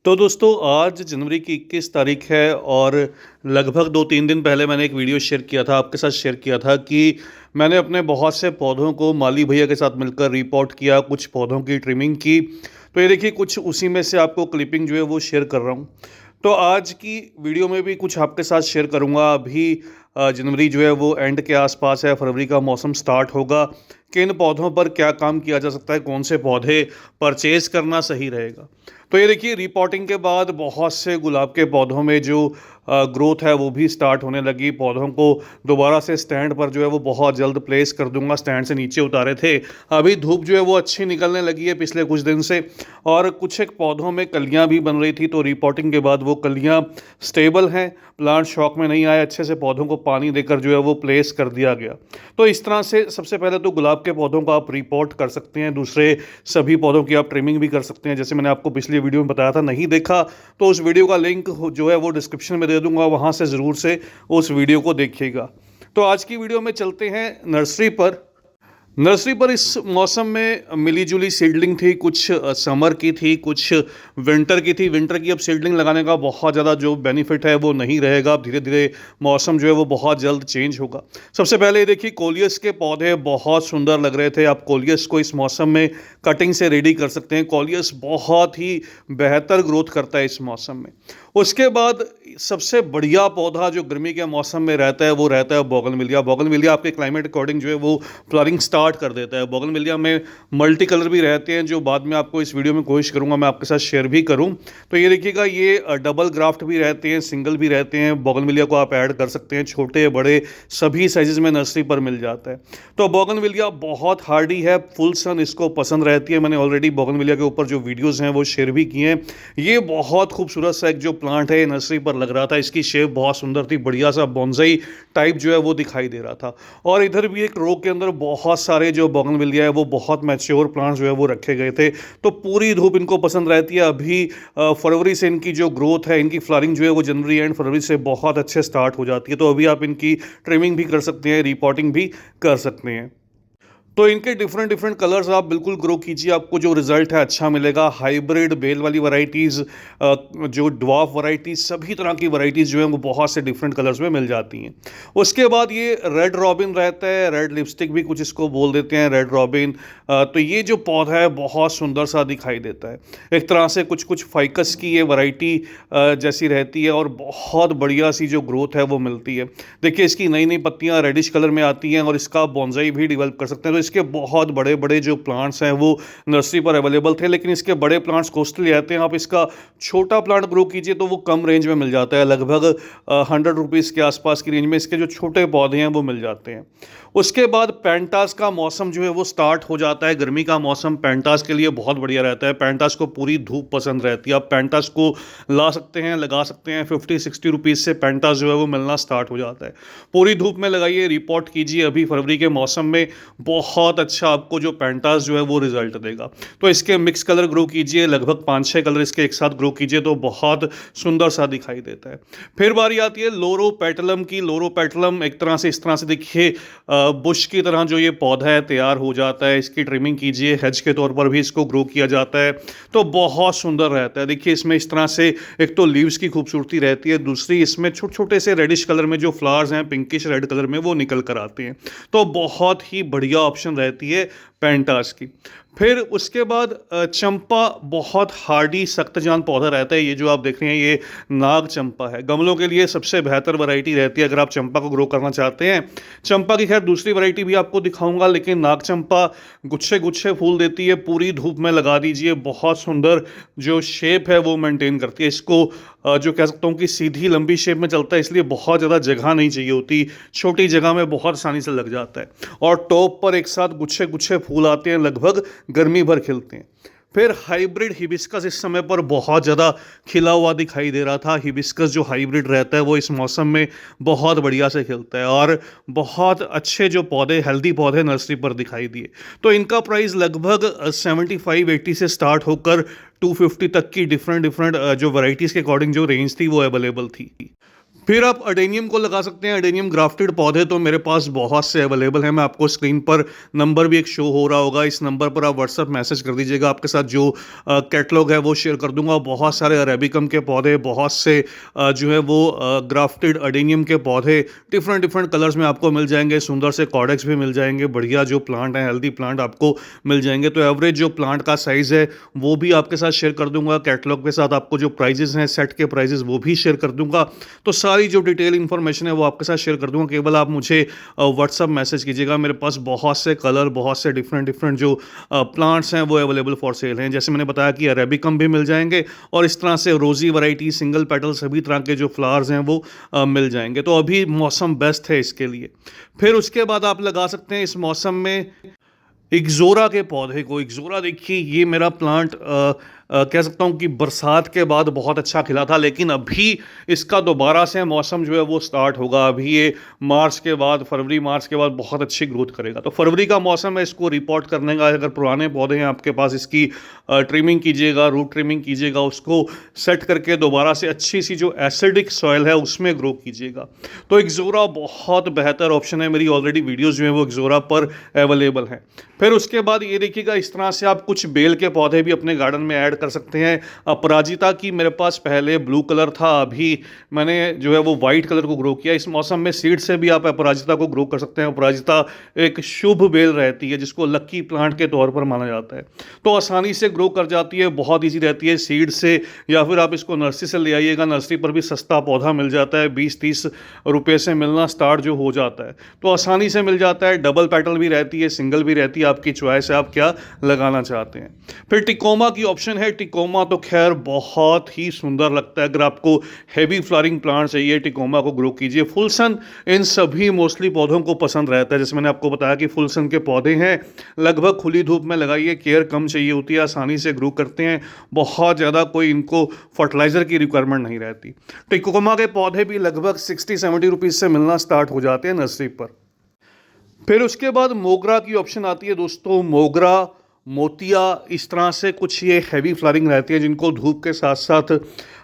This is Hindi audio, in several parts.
तो दोस्तों आज जनवरी की 21 तारीख है और लगभग 2-3 दिन पहले मैंने एक वीडियो शेयर किया था, आपके साथ शेयर किया था कि मैंने अपने बहुत से पौधों को माली भैया के साथ मिलकर रिपोर्ट किया, कुछ पौधों की ट्रिमिंग की। तो ये देखिए कुछ उसी में से आपको क्लिपिंग जो है वो शेयर कर रहा हूँ। तो आज की वीडियो में भी कुछ आपके साथ शेयर करूँगा। अभी जनवरी जो है वो एंड के आसपास है, फरवरी का मौसम स्टार्ट होगा। किन पौधों पर क्या काम किया जा सकता है, कौन से पौधे परचेज़ करना सही रहेगा। तो ये देखिए रिपोर्टिंग के बाद बहुत से गुलाब के पौधों में जो ग्रोथ है वो भी स्टार्ट होने लगी। पौधों को दोबारा से स्टैंड पर जो है वो बहुत जल्द प्लेस कर दूंगा। स्टैंड से नीचे उतारे थे, अभी धूप जो है वो अच्छी निकलने लगी है पिछले कुछ दिन से। और कुछ एक पौधों में कलियां भी बन रही थी, तो रिपोर्टिंग के बाद वो कलियां स्टेबल हैं, प्लांट शॉक में नहीं आए, अच्छे से पौधों को पानी देकर जो है वो प्लेस कर दिया गया। तो इस तरह से सबसे पहले तो गुलाब के पौधों को आप रिपोर्ट कर सकते हैं, दूसरे सभी पौधों की आप ट्रिमिंग भी कर सकते हैं। जैसे मैंने आपको पिछली वीडियो में बताया था, नहीं देखा तो उस वीडियो का लिंक जो है वो डिस्क्रिप्शन में दे दूंगा, वहां से ज़रूर से उस वीडियो को देखिएगा। तो आज की वीडियो में चलते हैं नर्सरी पर। नर्सरी पर इस मौसम में मिली जुली सीडलिंग थी, कुछ समर की थी, कुछ विंटर की थी। विंटर की अब सीडलिंग लगाने का बहुत ज़्यादा जो बेनिफिट है वो नहीं रहेगा। अब धीरे धीरे मौसम जो है वो बहुत जल्द चेंज होगा। सबसे पहले देखिए कोलियस के पौधे बहुत सुंदर लग रहे थे। आप कोलियस को इस मौसम में कटिंग से रेडी कर सकते हैं। कोलियस बहुत ही बेहतर ग्रोथ करता है इस मौसम में। उसके बाद सबसे बढ़िया पौधा जो गर्मी के मौसम में रहता है वो रहता है बोगनविलिया। बोगनविलिया आपके क्लाइमेट अकॉर्डिंग जो है वो फ्लावरिंग स्टार्ट कर देता है। बोगनविलिया में मल्टी कलर भी रहते हैं, जो बाद में आपको इस वीडियो में कोशिश करूंगा मैं आपके साथ शेयर भी करूं। तो ये देखिएगा, ये डबल ग्राफ्ट भी रहते हैं, सिंगल भी रहते हैं। बोगनविलिया को आप ऐड कर सकते हैं, छोटे बड़े सभी साइजेस में नर्सरी पर मिल जाता है। तो बोगनविलिया बहुत हार्डी है, फुल सन इसको पसंद रहती है। मैंने ऑलरेडी बोगनविलिया के ऊपर जो वीडियोज़ हैं वो शेयर भी किए हैं। ये बहुत खूबसूरत सा एक जो प्लांट है नर्सरी पर लग रहा था। इसकी शेप बहुत सुंदर थी, बढ़िया सा बॉन्साई टाइप जो है वो दिखाई दे रहा था। और इधर भी एक रो के अंदर बहुत सारे जो बोगनविलिया है वो बहुत मैच्योर प्लांट्स जो है वो रखे गए थे। तो पूरी धूप इनको पसंद रहती है। अभी फरवरी से इनकी जो ग्रोथ है, इनकी फ्लावरिंग जो है वो जनवरी एंड फरवरी से बहुत अच्छे स्टार्ट हो जाती है। तो अभी आप इनकी ट्रिमिंग भी कर सकते हैं, रिपोर्टिंग भी कर सकते हैं। तो इनके डिफरेंट डिफरेंट कलर्स आप बिल्कुल ग्रो कीजिए, आपको जो रिजल्ट है अच्छा मिलेगा। हाइब्रिड बेल वाली वैरायटीज़, जो ड्वार्फ वैरायटीज़, सभी तरह की वैरायटीज़ जो हैं वो बहुत से डिफरेंट कलर्स में मिल जाती हैं। उसके बाद ये रेड रॉबिन रहता है, रेड लिपस्टिक भी कुछ इसको बोल देते हैं, रेड रॉबिन। तो ये जो पौधा है बहुत सुंदर सा दिखाई देता है। एक तरह से कुछ कुछ फाइकस की ये वैरायटी जैसी रहती है और बहुत बढ़िया सी जो ग्रोथ है वो मिलती है। देखिए इसकी नई नई पत्तियाँ रेडिश कलर में आती हैं और इसका बॉन्साई भी डेवलप कर सकते हैं। तो इसके बहुत बड़े बड़े जो प्लांट्स हैं वो नर्सरी पर अवेलेबल थे, लेकिन इसके बड़े प्लांट्स कॉस्टली आते हैं। आप इसका छोटा प्लांट ग्रो कीजिए तो वो कम रेंज में मिल जाता है, लगभग 100 रुपीज़ के आसपास की रेंज में इसके जो छोटे पौधे हैं वो मिल जाते हैं। उसके बाद पेंटास का मौसम जो है वो स्टार्ट हो जाता है। गर्मी का मौसम पेंटास के लिए बहुत बढ़िया रहता है। पेंटास को पूरी धूप पसंद रहती है। आप पेंटास को ला सकते हैं, लगा सकते हैं। 50-60 रुपीज़ से पेंटास जो है वो मिलना स्टार्ट हो जाता है। पूरी धूप में लगाइए, रिपोर्ट कीजिए। अभी फरवरी के मौसम में बहुत अच्छा आपको जो पेंटास जो है वो रिजल्ट देगा। तो इसके मिक्स कलर ग्रो कीजिए, लगभग 5-6 कलर इसके एक साथ ग्रो कीजिए तो बहुत सुंदर सा दिखाई देता है। फिर बारी आती है लोरोपेटलम की। लोरोपेटलम एक तरह से इस तरह से देखिए बुश की तरह जो ये पौधा है तैयार हो जाता है। इसकी ट्रिमिंग कीजिए, हेज के तौर पर भी इसको ग्रो किया जाता है तो बहुत सुंदर रहता है। देखिए इसमें इस तरह से एक तो लीव्स की खूबसूरती रहती है, दूसरी इसमें छोटे छोटे से रेडिश कलर में जो फ्लावर्स हैं पिंकिश रेड कलर में वो निकल कर आते हैं। तो बहुत ही बढ़िया ऑप्शन रहती है पेंटास की। फिर उसके बाद चंपा बहुत हार्डी सख्त जान पौधा रहता है। ये जो आप देख रहे हैं ये नाग चंपा है। गमलों के लिए सबसे बेहतर वैरायटी रहती है अगर आप चंपा को ग्रो करना चाहते हैं। चंपा की खैर दूसरी वैरायटी भी आपको दिखाऊंगा, लेकिन नाग चंपा गुच्छे गुच्छे फूल देती है। पूरी धूप में लगा दीजिए, बहुत सुंदर जो शेप है वो मेंटेन करती है। इसको जो कह सकता हूँ कि सीधी लंबी शेप में चलता है, इसलिए बहुत ज़्यादा जगह नहीं चाहिए होती, छोटी जगह में बहुत आसानी से लग जाता है। और टॉप पर एक साथ गुच्छे गुच्छे फूल आते हैं, लगभग गर्मी भर खिलते हैं। फिर हाइब्रिड हिबिस्कस इस समय पर बहुत ज़्यादा खिला हुआ दिखाई दे रहा था। हिबिस्कस जो हाइब्रिड रहता है वो इस मौसम में बहुत बढ़िया से खिलता है और बहुत अच्छे जो पौधे, हेल्दी पौधे नर्सरी पर दिखाई दिए। तो इनका प्राइस लगभग 75-80 से स्टार्ट होकर 250 तक की डिफरेंट डिफरेंट जो वैरायटीज़ के अकॉर्डिंग जो रेंज थी वो अवेलेबल थी। फिर आप अडेनियम को लगा सकते हैं। अडेनियम ग्राफ्टेड पौधे तो मेरे पास बहुत से अवेलेबल हैं। मैं आपको स्क्रीन पर नंबर भी एक शो हो रहा होगा, इस नंबर पर आप व्हाट्सअप मैसेज कर दीजिएगा, आपके साथ जो कैटलॉग है वो शेयर कर दूंगा। बहुत सारे अरेबिकम के पौधे, बहुत से जो है वो ग्राफ्टेड अडेनियम के पौधे डिफरेंट डिफरेंट कलर्स में आपको मिल जाएंगे। सुंदर से कॉडेक्स भी मिल जाएंगे, बढ़िया जो प्लांट हैं, हेल्दी प्लांट आपको मिल जाएंगे। तो एवरेज जो प्लांट का साइज़ है वो भी आपके साथ शेयर कर दूंगा। कैटलॉग के साथ आपको जो प्राइजेस हैं, सेट के प्राइजेस, वो भी शेयर कर दूंगा। तो सारी जो डिटेल इन्फॉर्मेशन है वो आपके साथ शेयर कर दूंगा। केवल आप मुझे व्हाट्सअप मैसेज कीजिएगा। मेरे पास बहुत से कलर, बहुत से डिफरेंट डिफरेंट जो प्लांट्स हैं वो अवेलेबल फॉर सेल हैं। जैसे मैंने बताया कि अरेबिकम भी मिल जाएंगे और इस तरह से रोजी वैरायटी, सिंगल पेटल, सभी तरह के जो फ्लावर्स हैं वो मिल जाएंगे। तो अभी मौसम बेस्ट है इसके लिए। फिर उसके बाद आप लगा सकते हैं इस मौसम में इक्ज़ोरा के पौधे को। इक्ज़ोरा देखिए, ये मेरा प्लांट कह सकता हूँ कि बरसात के बाद बहुत अच्छा खिला था, लेकिन अभी इसका दोबारा से मौसम जो है वो स्टार्ट होगा। अभी ये मार्च के बाद, फरवरी मार्च के बाद बहुत अच्छी ग्रोथ करेगा। तो फरवरी का मौसम है इसको रिपोर्ट करने का। अगर पुराने पौधे हैं आपके पास, इसकी ट्रिमिंग कीजिएगा, रूट ट्रिमिंग कीजिएगा, उसको सेट करके दोबारा से अच्छी सी जो एसिडिक सॉइल है उसमें ग्रो कीजिएगा। तो इक्ज़ोरा बहुत बेहतर ऑप्शन है। मेरी ऑलरेडी वीडियोज़ जो है वो इक्ज़ोरा पर अवेलेबल हैं। फिर उसके बाद ये देखिएगा, इस तरह से आप कुछ बेल के पौधे भी अपने गार्डन में ऐड कर सकते हैं। अपराजिता की मेरे पास पहले ब्लू कलर था, अभी मैंने जो है वो वाइट कलर को ग्रो किया। इस मौसम में सीड से भी आप अपराजिता को ग्रो कर सकते हैं। अपराजिता एक शुभ बेल रहती है जिसको लक्की प्लांट के तौर पर माना जाता है। तो आसानी से ग्रो कर जाती है, बहुत ईजी रहती है सीड से। या फिर आप इसको नर्सरी से ले आइएगा, नर्सरी पर भी सस्ता पौधा मिल जाता है, 20-30 रुपये से मिलना स्टार्ट जो हो जाता है। तो आसानी से मिल जाता है। डबल पेटल भी रहती है, सिंगल भी रहती है, आपकी चॉइस है आप क्या लगाना चाहते हैं। फिर टिकोमा की ऑप्शन है। टिकोमा तो खैर बहुत ही सुंदर लगता है। अगर आपको हैवी फ्लावरिंग प्लांट चाहिए, टिकोमा को ग्रो कीजिए। फुलसन इन सभी मोस्टली पौधों को पसंद रहता है। जैसे मैंने आपको बताया कि फुलसन के पौधे हैं, लगभग खुली धूप में लगाइए, केयर कम चाहिए होती है, आसानी से ग्रो करते हैं। बहुत ज़्यादा कोई इनको फर्टिलाइज़र की रिक्वायरमेंट नहीं रहती। टिकोमा के पौधे भी लगभग 60-70 रुपीज़ से मिलना स्टार्ट हो जाते हैं नर्सरी पर। फिर उसके बाद मोगरा की ऑप्शन आती है दोस्तों। मोगरा, मोतिया, इस तरह से कुछ ये हैवी फ्लावरिंग रहती है जिनको धूप के साथ साथ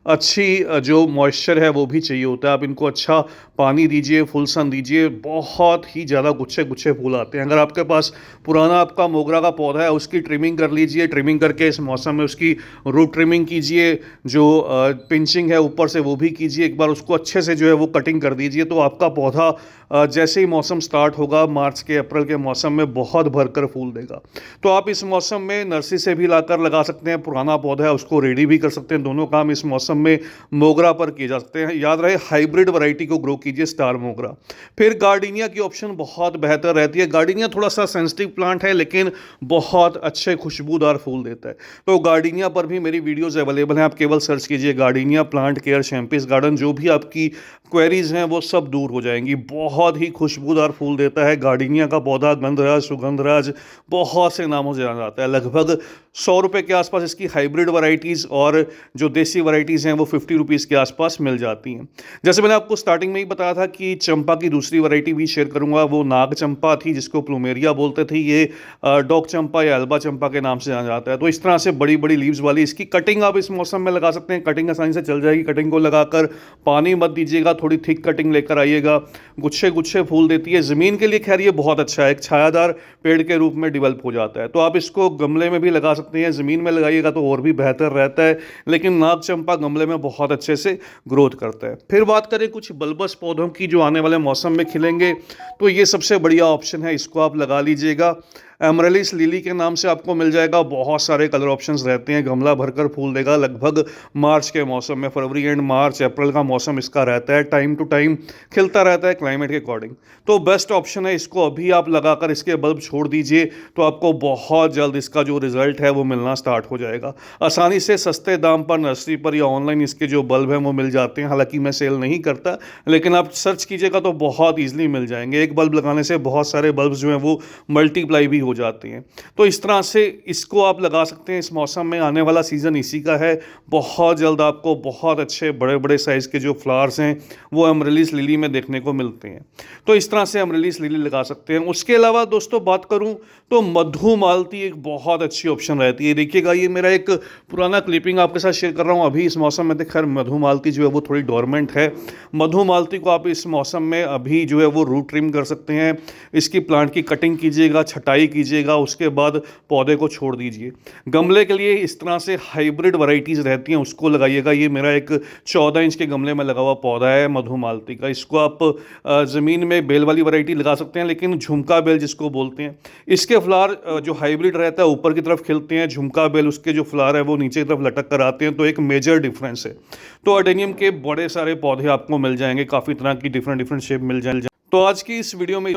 अच्छी जो मॉइस्चर है वो भी चाहिए होता है। आप इनको अच्छा पानी दीजिए, फुल सन दीजिए, बहुत ही ज़्यादा गुच्छे गुच्छे फूल आते हैं। अगर आपके पास पुराना आपका मोगरा का पौधा है, उसकी ट्रिमिंग कर लीजिए। ट्रिमिंग करके इस मौसम में उसकी रूट ट्रिमिंग कीजिए, जो पिंचिंग है ऊपर से वो भी कीजिए। एक बार उसको अच्छे से जो है वो कटिंग कर दीजिए, तो आपका पौधा जैसे ही मौसम स्टार्ट होगा, मार्च के अप्रैल के मौसम में बहुत भरकर फूल देगा। तो आप इस मौसम में नर्सरी से भी लाकर लगा सकते हैं, पुराना पौधा है उसको रेडी भी कर सकते हैं। दोनों काम इस मौसम में मोगरा पर किए जा सकते हैं। याद रहे, हाइब्रिड वैरायटी को ग्रो कीजिए, स्टार मोगरा। फिर गार्डिनिया की ऑप्शन बहुत बेहतर रहती है। गार्डिनिया थोड़ा सा सेंसिटिव प्लांट है, लेकिन बहुत अच्छे खुशबूदार फूल देता है। तो गार्डिनिया पर भी मेरी वीडियोस अवेलेबल हैं। आप केवल सर्च कीजिए गार्डिनिया प्लांट केयर शैम्पिस गार्डन। जो भी आपकी क्वेरीज हैं वो सब दूर हो जाएंगी। बहुत ही खुशबूदार फूल देता है गार्डिनिया का पौधा। गंधराज, सुगंधराज, बहुत से नामों से जाना जाता है। लगभग 100 रुपये के आसपास इसकी हाइब्रिड वैरायटीज़ और जो देसी वैरायटीज़ हैं वो 50 रुपीज़ के आसपास मिल जाती हैं। जैसे मैंने आपको स्टार्टिंग में ही बताया था कि चंपा की दूसरी वैरायटी भी शेयर करूंगा। वो नाग चंपा थी जिसको प्लूमेरिया बोलते थे। ये डॉग चंपा या एल्बा चंपा के नाम से जाना जाता है। तो इस तरह से बड़ी बड़ी लीव्स वाली इसकी कटिंग आप इस मौसम में लगा सकते हैं। कटिंग आसानी से चल जाएगी। कटिंग को लगाकर पानी मत दीजिएगा, थोड़ी थिक कटिंग लेकर आइएगा। गुच्छे गुच्छे फूल देती है। ज़मीन के लिए खैर ये बहुत अच्छा है, एक छायादार पेड़ के रूप में डेवलप हो जाता है। तो आप इसको गमले में भी लगा सकते हैं, ज़मीन में लगाइएगा तो और भी बेहतर रहता है। लेकिन नाग चंपा गमले में बहुत अच्छे से ग्रोथ करता है। फिर बात करें कुछ बल्बस पौधों की जो आने वाले मौसम में खिलेंगे, तो ये सबसे बढ़िया ऑप्शन है, इसको आप लगा लीजिएगा। एमरेलिस लिली के नाम से आपको मिल जाएगा। बहुत सारे कलर ऑप्शंस रहते हैं, गमला भरकर फूल देगा। लगभग मार्च के मौसम में, फरवरी एंड मार्च अप्रैल का मौसम इसका रहता है। टाइम टू टाइम खिलता रहता है क्लाइमेट के अकॉर्डिंग। तो बेस्ट ऑप्शन है, इसको अभी आप लगाकर इसके बल्ब छोड़ दीजिए तो आपको बहुत जल्द इसका जो रिजल्ट है वो मिलना स्टार्ट हो जाएगा। आसानी से सस्ते दाम पर नर्सरी पर या ऑनलाइन इसके जो बल्ब हैं वो मिल जाते हैं। हालांकि मैं सेल नहीं करता, लेकिन आप सर्च कीजिएगा तो बहुत ईजिली मिल जाएंगे। एक बल्ब लगाने से बहुत सारे बल्ब जो हैं वो मल्टीप्लाई भी हो जाते हैं। तो इस तरह से इसको आप लगा सकते हैं इस मौसम में, आने वाला सीज़न इसी का है। बहुत जल्द आपको बहुत अच्छे बड़े बड़े साइज़ के जो फ्लावर्स हैं वो एमरेलिस लिली में देखने को मिलते हैं। तो इस तरह से एमरेलिस लिली लगा सकते हैं। उसके अलावा दोस्तों बात करूं तो मधुमालती एक बहुत अच्छी ऑप्शन रहती है। देखिएगा, ये मेरा एक पुराना क्लिपिंग आपके साथ शेयर कर रहा हूं अभी इस मौसम में। खैर मधुमालती जो है वो थोड़ी डोरमेंट है। मधुमालती को आप इस मौसम में अभी जो है वो रूट ट्रिम कर सकते हैं। इसकी प्लांट की कटिंग कीजिएगा, छटाई कीजिएगा, उसके बाद पौधे को छोड़ दीजिए। गमले के लिए इस तरह से हाइब्रिड वैरायटीज़ रहती हैं, उसको लगाइएगा। ये मेरा एक 14 इंच के गमले में लगा हुआ पौधा है मधुमालती का। इसको आप ज़मीन में बेल वाली वैरायटी लगा सकते हैं, लेकिन झुमका बेल जिसको बोलते हैं, इसके फ्लावर जो हाइब्रिड रहता है ऊपर की तरफ खिलते हैं। झुमका बेल उसके जो फ्लावर है वो नीचे की तरफ लटक कर आते हैं। तो एक मेजर डिफरेंस है। तो अडेनियम के बड़े सारे पौधे आपको मिल जाएंगे, काफ़ी तरह की डिफरेंट शेप मिल जाएंगे। तो आज की इस वीडियो में